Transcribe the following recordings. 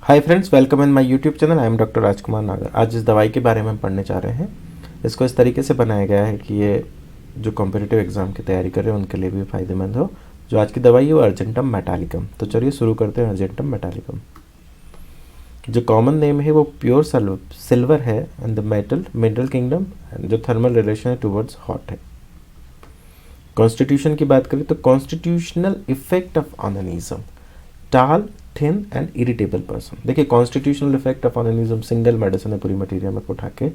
Hi friends, welcome in my YouTube channel. I am doctor Rajkumar Nagar. आज इस दवाई के बारे में हम पढ़ने जा रहे हैं। इसको इस तरीके से बनाया गया है कि ये जो कॉम्पिटिटिव एग्जाम की तैयारी कर रहे हैं उनके लिए भी फ़ायदेमंद हो। जो आज की दवाई है वो अर्जेंटम मेटालिकम। तो चलिए शुरू करते हैं। अर्जेंटम मेटालिकम जो कॉमन नेम है वो प्योर सिल्वर है and the metal mineral kingdom, जो थर्मल रिलेशन है टूवर्ड्स हॉट है। कॉन्स्टिट्यूशन की बात करें तो constitutional effect of onanism, tall thin and irritable person. देखिए, constitutional effect of onanism single medicine है पूरी मटेरियल में उठा के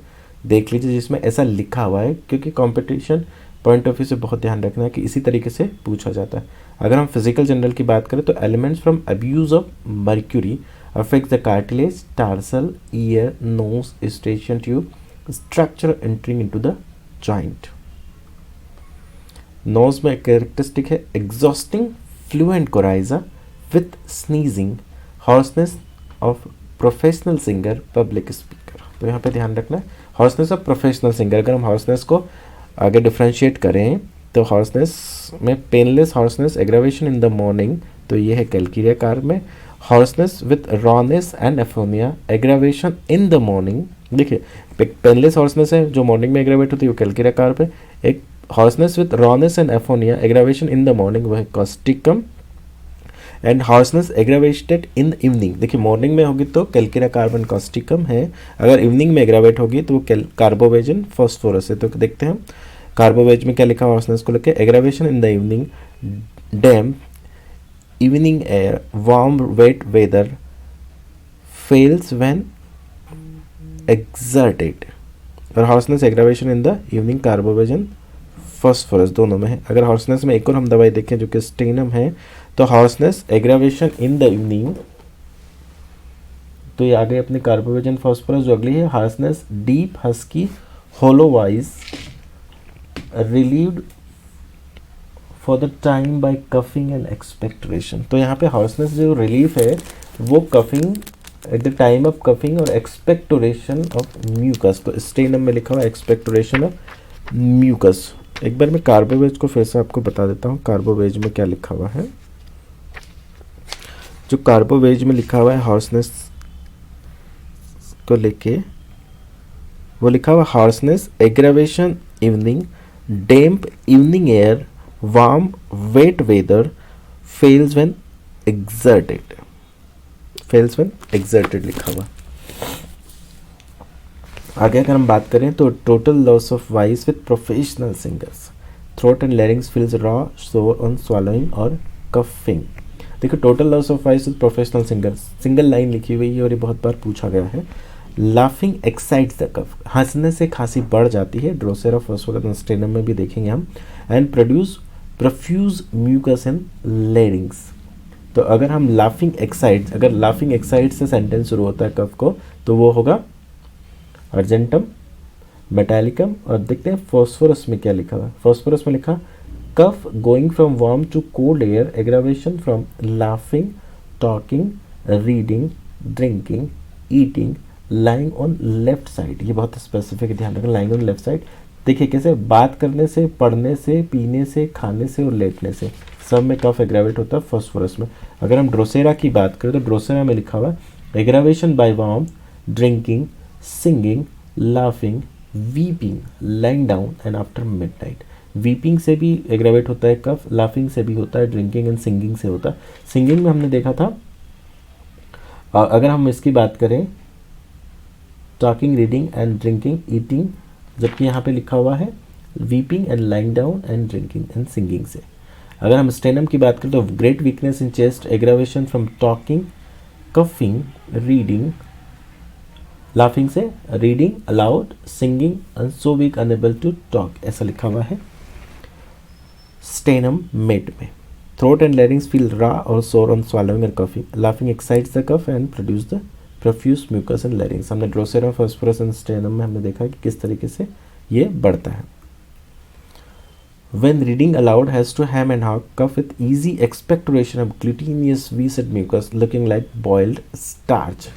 देख लीजिए जिसमें ऐसा लिखा हुआ है, क्योंकि कंपटीशन पॉइंट ऑफ व्यू से बहुत ध्यान रखना है कि इसी तरीके से पूछा जाता है। अगर हम फिजिकल जनरल की बात करें तो elements from abuse of mercury affect the cartilage, tarsal, ear, nose, Eustachian tube, structure entering into the joint. Nose में कैरेक्टरिस्टिक है exhausting fluent coryza with sneezing, hoarseness of professional singer, public speaker। तो यहाँ पे ध्यान रखना है hoarseness of professional singer। अगर हम hoarseness को आगे डिफ्रेंशिएट करें तो hoarseness में painless hoarseness, aggravation in the morning, तो ये है कैलकीरिया कार में। hoarseness with rawness and aphonia, aggravation in the morning। देखिए, पेनलेस hoarseness है जो मॉर्निंग में एग्रावेट होती है वो कैलकीरिया कार पे। एक hoarseness with rawness and aphonia, aggravation in the morning, वो है Causticum. And hoarseness aggravated in evening. देखिए, मॉर्निंग में होगी तो कैलकीरिया कार्बन कॉस्टिकम है, अगर इवनिंग में एग्रावेट होगी तो वो कार्बोवेजन फॉस्फोरस है। तो देखते हैं कार्बोवेज में क्या लिखा है हार्सनेस को लेकर। Aggravation in the evening, damp evening air, warm wet weather, fails when exerted. और hoarseness aggravation in the evening carbo veg phosphorus दोनों में है। अगर हार्सनेस में एक और हम दवाई देखें जो कि स्टेनम है, तो hoarseness aggravation in the evening, तो ये आगे अपने कार्बोवेजन फॉस्फोरस जो अगली है hoarseness deep husky hollow voice relieved for the time by coughing and expectoration. तो यहाँ पे हार्सनेस जो रिलीफ है वो coughing at the time of coughing और एक्सपेक्टोरेशन ऑफ म्यूकस। तो स्टेनम में लिखा हुआ एक्सपेक्टोरेशन ऑफ म्यूकस। एक बार मैं कार्बोवेज को फिर से आपको बता देता हूँ कार्बोवेज में क्या लिखा हुआ है। जो कार्बोवेज में लिखा हुआ है हॉर्सनेस को लेके, वो लिखा हुआ hoarseness aggravation evening, damp evening air, warm wet weather, fails when exerted. Fails when exerted लिखा हुआ। आगे अगर हम बात करें तो total loss of voice with professional singers, throat and larynx feels raw, sore on swallowing और कफिंग। देखो, total loss of voice with professional singers single line लिखी हुई है और ये बहुत बार पूछा गया है। लाफिंग एक्साइट्स द कफ, हंसने से खांसी बढ़ जाती है, ड्रोसेरा फॉस्फोरस स्टेनम में भी देखेंगे हम। And produce profuse mucus in larynx. तो अगर हम लाफिंग एक्साइट्स, अगर लाफिंग एक्साइट्स से सेंटेंस शुरू होता है कफ को, तो वो होगा अर्जेंटम मेटालिकम। और देखते हैं फॉस्फोरस में क्या लिखा हुआ है। फॉस्फोरस में लिखा cough going from warm to cold air, aggravation from laughing, talking, reading, drinking, eating, lying on left side. ये बहुत स्पेसिफिक ध्यान रखना, लाइंग ऑन लेफ्ट साइड। देखिए कैसे बात करने से, पढ़ने से, पीने से, खाने से और लेटने से सब में कफ एग्रावेट होता है फॉस्फोरस में। अगर हम ड्रोसेरा की बात करें तो ड्रोसेरा में लिखा हुआ है aggravation by warm, drinking, singing, laughing, weeping, lying down and after midnight. Weeping से भी एग्रावेट होता है कफ, लाफिंग से भी होता है, ड्रिंकिंग एंड सिंगिंग से होता है। सिंगिंग में हमने देखा था, अगर हम इसकी बात करें talking, reading and drinking, eating, जबकि यहाँ पे लिखा हुआ है weeping and lying down and drinking and singing से। अगर हम स्टेनम की बात करें तो great weakness in chest, aggravation from talking, coughing, reading, laughing से, reading aloud, singing and so weak unable to talk, ऐसा लिखा हुआ है स्टेनम मेड में। Throat and larynx feel raw और सोर ऑन swallowing और coughing, laughing excites the cough and produce the profuse mucus and larynx. हमने drosera phosphorus and stannum में हमने देखा कि किस तरीके से ये बढ़ता है। When reading aloud has to hem and haw, cough with easy expectoration of glutinous viscid mucus looking like boiled starch।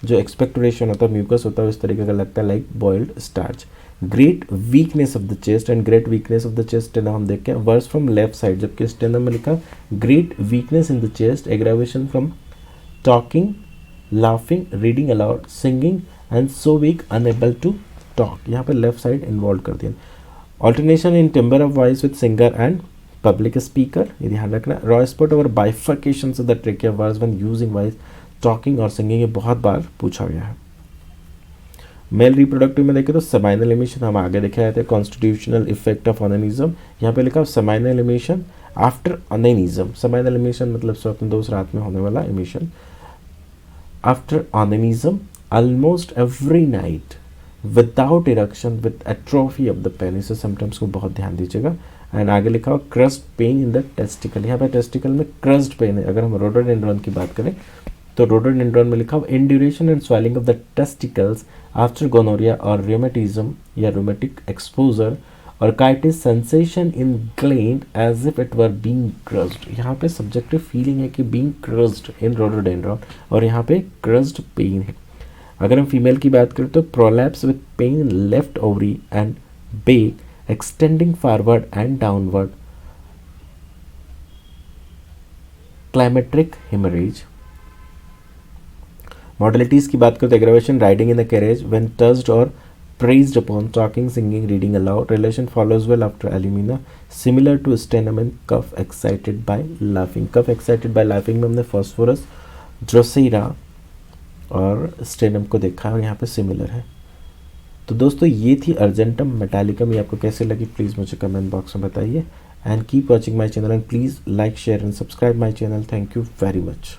जो एक्सपेक्टोरेशन होता है म्यूकस होता है उस तरीके का लगता है like boiled starch. Great weakness of the chest and great weakness of the chest stannum हम देखते हैं वर्स फ्रॉम लेफ्ट साइड, जबकि स्टेनम में लिखा great weakness in the chest, aggravation from talking, laughing, reading aloud, singing and so weak unable to talk. यहाँ पे left side involve कर दिया। Alternation in timbre of voice with singer and public speaker, ये ध्यान रखना। Raw spot और bifurcation of the tricky words when using voice, talking और singing, ये बहुत बार पूछा गया है। मेल रिप्रोडक्टिव में देखें तो सेमाइनल इमिशन हम आगे देखे आए थे। कॉन्स्टिट्यूशनल इफेक्ट ऑफ ऑनेनिज्म, यहाँ पे लिखा seminal emission after onanism. Seminal emission मतलब स्वप्न दोष रात में होने वाला emission. After onanism almost every night without erection with atrophy of the penis, symptoms को बहुत ध्यान दीजिएगा। एंड आगे लिखा हुआ crust pain in the testicle, यहाँ पे टेस्टिकल में क्रस्ट पेन है। अगर हम रोडोडेंड्रॉन की बात करें तो रोडोडेंड्रॉन में लिखा हुआ induration and swelling of the testicles after gonorrhoea और रूमेटिज्म या rheumatic exposure, orchitis sensation in gland as if it were being crushed. यहाँ पे सब्जेक्टिव फीलिंग है कि बीइंग क्रस्ड इन रोडोडेंड्रॉन, और यहाँ पे क्रस्ड पेन है। अगर हम फीमेल की बात करें तो prolapse with pain in left ovary and back extending forward and downward, climacteric haemorrhage. Modalities की बात करें तो aggravation, riding in the carriage when touched और praised upon, talking, singing, reading aloud. Relation follows well after alimina, similar to sternum and cough excited by laughing. Cough excited by laughing में हमने phosphorus, drosera और sternum को देखा और यहाँ पे similar है। तो दोस्तों ये थी अर्जेंटम मेटालिकम, ये आपको कैसे लगी प्लीज़ मुझे कमेंट बॉक्स में बताइए। And keep watching my channel and please like share and subscribe my channel. Thank you very much.